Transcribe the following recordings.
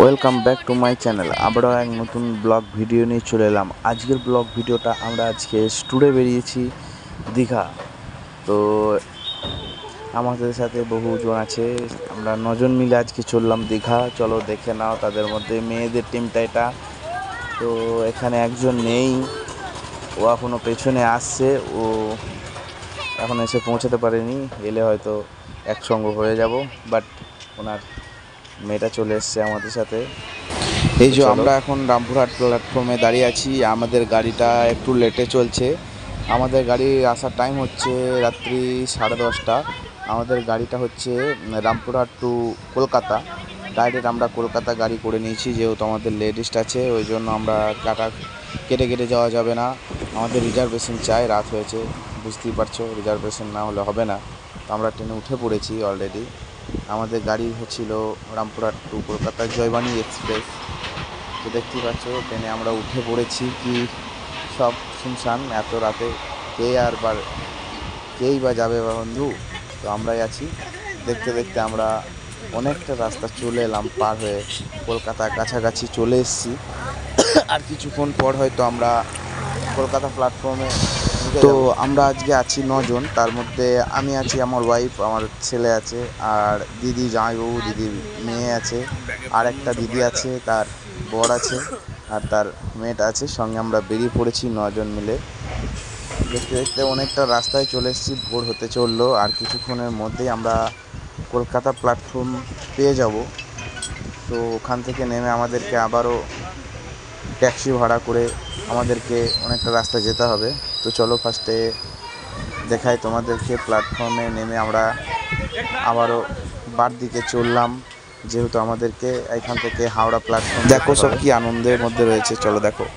Welcome back to my channel. আবারও এক নতুন ব্লগ ভিডিও নিয়ে চলে এলাম। আজকের ব্লগ ভিডিওটা আমরা আজকে ট্যুরে বেরিয়েছি দীঘা। তো আমাদের সাথে বহুজন আছে, আমরা 9জন মিলে আজকে চললাম দীঘা। চলো দেখে নাও, তাদের মধ্যে মেয়েদের টিমটা এটা। তো এখানে একজন নেই, ও এখনও পেছনে আসছে, ও এখন এসে পৌঁছাতে পারেনি, এলে হয়তো একসঙ্গে হয়ে যাব। বাট ওনার মেয়েটা চলে এসছে আমাদের সাথে। এই যে আমরা এখন রামপুরহাট প্ল্যাটফর্মে দাঁড়িয়ে আছি, আমাদের গাড়িটা একটু লেটে চলছে। আমাদের গাড়ি আসার টাইম হচ্ছে রাত্রি 10:30। আমাদের গাড়িটা হচ্ছে রামপুরহাট টু কলকাতা। ডাইরেক্ট আমরা কলকাতা গাড়ি করে নিয়েছি, যেহেতু আমাদের লেডিস্ট আছে, ওই জন্য আমরা কেটে যাওয়া যাবে না। আমাদের রিজার্ভেশন চাই, রাত হয়েছে, বুঝতেই পারছো, রিজার্ভেশন না হলে হবে না। তো আমরা ট্রেনে উঠে পড়েছি অলরেডি। আমাদের গাড়ি হচ্ছিল রামপুরহাট টু কলকাতা জয়বাণী এক্সপ্রেস। তো দেখতেই পাচ্ছ ট্রেনে আমরা উঠে পড়েছি, কি সব শুনশান এত রাতে, কেই বা যাবে বা বন্ধু। তো আমরাই আছি। দেখতে দেখতে আমরা অনেকটা রাস্তা চলে এলাম, পার হয়ে কলকাতার কাছাকাছি চলে এসেছি। আর কিছুক্ষণ পর হয়তো আমরা কলকাতা প্ল্যাটফর্মে। তো আমরা আজকে আছি 9জন, তার মধ্যে আমি আছি, আমার ওয়াইফ, আমার ছেলে আছে, আর দিদি, জামাইবাবু, দিদির মেয়ে আছে, আর একটা দিদি আছে, তার বর আছে, আর তার মেয়েটা আছে সঙ্গে। আমরা বেরিয়ে পড়েছি 9জন মিলে। দেখতে দেখতে অনেকটা রাস্তায় চলে এসেছি, ভোর হতে চললো। আর কিছুক্ষণের মধ্যেই আমরা কলকাতা প্ল্যাটফর্ম পেয়ে যাব। তো ওখান থেকে নেমে আমাদেরকে আবারও ট্যাক্সি ভাড়া করে আমাদেরকে অনেকটা রাস্তা যেতে হবে। তো চলো ফার্স্টে দেখাই তোমাদেরকে। প্ল্যাটফর্মে নেমে আমরা আবারও বার দিকে চললাম, যেহেতু আমাদেরকে এখান থেকে হাওড়া প্ল্যাটফর্ম। দেখো সব কি আনন্দের মধ্যে রয়েছে, চলো দেখো।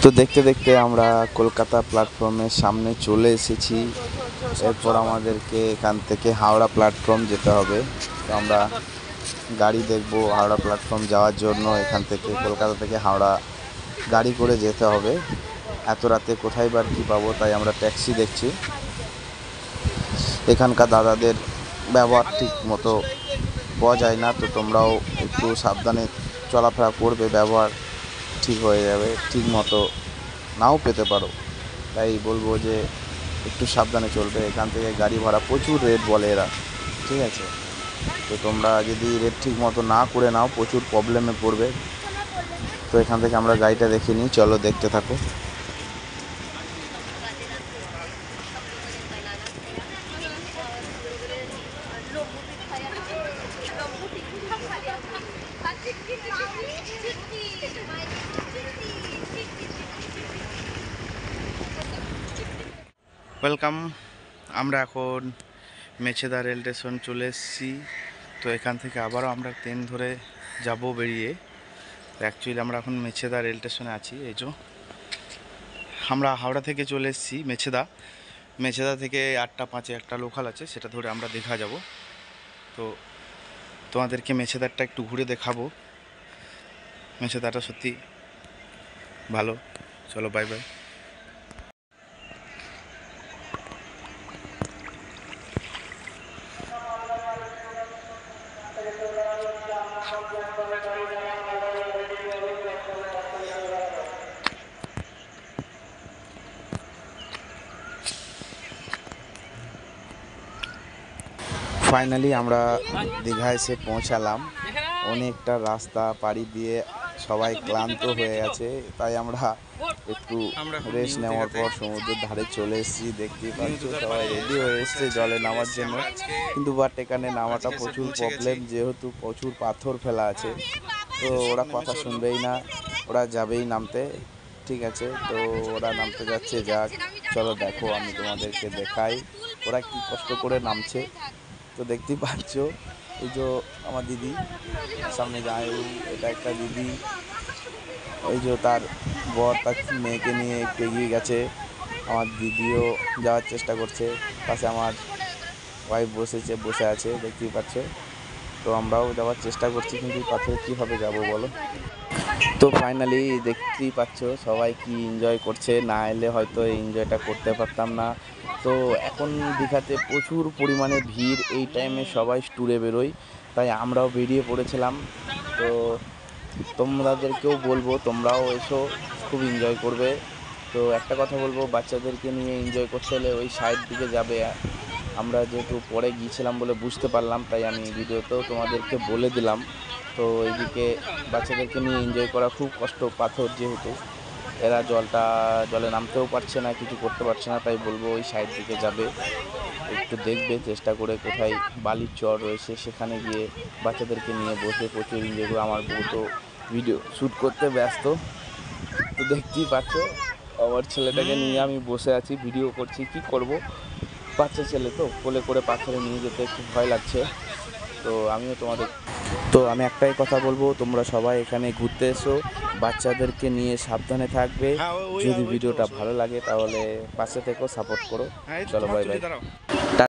তো দেখতে দেখতে আমরা কলকাতা প্ল্যাটফর্মের সামনে চলে এসেছি। এরপর আমাদেরকে এখান থেকে হাওড়া প্ল্যাটফর্ম যেতে হবে। তো আমরা গাড়ি দেখব হাওড়া প্ল্যাটফর্ম যাওয়ার জন্য। এখান থেকে কলকাতা থেকে হাওড়া গাড়ি করে যেতে হবে। এত রাতে কোথায় বার কী পাবো, তাই আমরা ট্যাক্সি দেখছি। এখানকার দাদাদের ব্যবহার ঠিক মতো পাওয়া যায় না, তো তোমরাও একটু সাবধানে চলাফেরা করবে, ব্যবহার ঠিক হয়ে যাবে, ঠিক মতো নাও পেতে পারো। তাই বলবো যে একটু সাবধানে চলবে। এখান থেকে গাড়ি ভাড়া প্রচুর রেট বলে এরা, ঠিক আছে? তো তোমরা যদি রেট ঠিক মতো না করে নাও, প্রচুর প্রবলেমে পড়বে। তো এখান থেকে আমরা গাড়িটা দেখে নিই, চলো দেখতে থাকো। ওয়েলকাম। আমরা এখন মেছেদা রেল স্টেশন চলে এসেছি। তো এখান থেকে আবারও আমরা ট্রেন ধরে যাব বেরিয়ে। অ্যাকচুয়ালি আমরা এখন মেছেদা রেল স্টেশনে আছি। এই যে আমরা হাওড়া থেকে চলে এসেছি মেছেদা থেকে 8:05 একটা লোকাল আছে, সেটা ধরে আমরা দীঘা যাব। তো তোমাদেরকে মেছেদারটা একটু ঘুরে দেখাবো। মেছেদাটা সত্যি ভালো। চলো বাই বাই। ফাইনালি আমরা দীঘা এসে পৌঁছালাম। অনেকটা রাস্তা পাড়ি দিয়ে সবাই ক্লান্ত হয়ে আছে, তাই আমরা একটু রেস্ট নেওয়ার পর সমুদ্রের ধারে চলে এসেছি। দেখতেই পাচ্ছ সবাই রেডি হয়ে এসছে জলে নামার জন্য, কিন্তু বাট এখানে নামাটা প্রচুর প্রবলেম, যেহেতু প্রচুর পাথর ফেলা আছে। তো ওরা কথা শুনবেই না, ওরা যাবেই নামতে, ঠিক আছে? তো ওরা নামতে যাচ্ছে, যাক চলো দেখো, আমি তোমাদেরকে দেখাই ওরা কি কষ্ট করে নামছে। তো দেখতেই পাচ্ছ, এই যে আমার দিদি সামনে যায়, এটা একটা দিদি, ওই যে তার বর তার মেয়েকে নিয়ে একটু এগিয়ে গেছে। আমার দিদিও যাওয়ার চেষ্টা করছে, পাশে আমার ওয়াইফ বসে আছে দেখতেই পাচ্ছ। তো আমরাও যাওয়ার চেষ্টা করছি, কিন্তু পাথরে কীভাবে যাব বলো। তো ফাইনালি দেখতেই পাচ্ছ সবাই কি এনজয় করছে, না এলে হয়তো এই এনজয়টা করতে পারতাম না। তো এখন দীঘাতে প্রচুর পরিমাণে ভিড়, এই টাইমে সবাই ট্যুরে বেরোয়, তাই আমরাও বেরিয়ে পড়েছিলাম। তো তোমাদেরকেও বলবো তোমরাও এসো, খুব এনজয় করবে। তো একটা কথা বলবো, বাচ্চাদেরকে নিয়ে এনজয় করতে হলে ওই সাইড দিকে যাবে। আমরা যেহেতু পরে গিয়েছিলাম বলে বুঝতে পারলাম, তাই আমি ভিডিওতেও তোমাদেরকে বলে দিলাম। তো এইদিকে বাচ্চাদেরকে নিয়ে এনজয় করা খুব কষ্ট, পাথর যেহেতু এরা জলে নামতেও পারছে না, কিছু করতে পারছে না, তাই বলবো ওই সাইড দিকে যাবে, একটু দেখবে চেষ্টা করে কোথায় বালির চর রয়েছে, সেখানে গিয়ে বাচ্চাদেরকে নিয়ে বসে প্রচুর এনজয় করে। আমার বউ তো ভিডিও শ্যুট করতে ব্যস্ত, তো দেখতেই পাচ্ছ আমার ছেলেটাকে নিয়ে আমি বসে আছি, ভিডিও করছি, কি করব, বাচ্চা ছেলে তো কোলে করে পাথরে নিয়ে যেতে একটু ভয় লাগছে। তো আমি একটাই কথা বলবো, তোমরা সবাই এখানে ঘুরতে এসো, বাচ্চাদেরকে নিয়ে সাবধানে থাকবে। যদি ভিডিওটা ভালো লাগে তাহলে পাশে থেকেও সাপোর্ট করো। চলো, বাই বাই।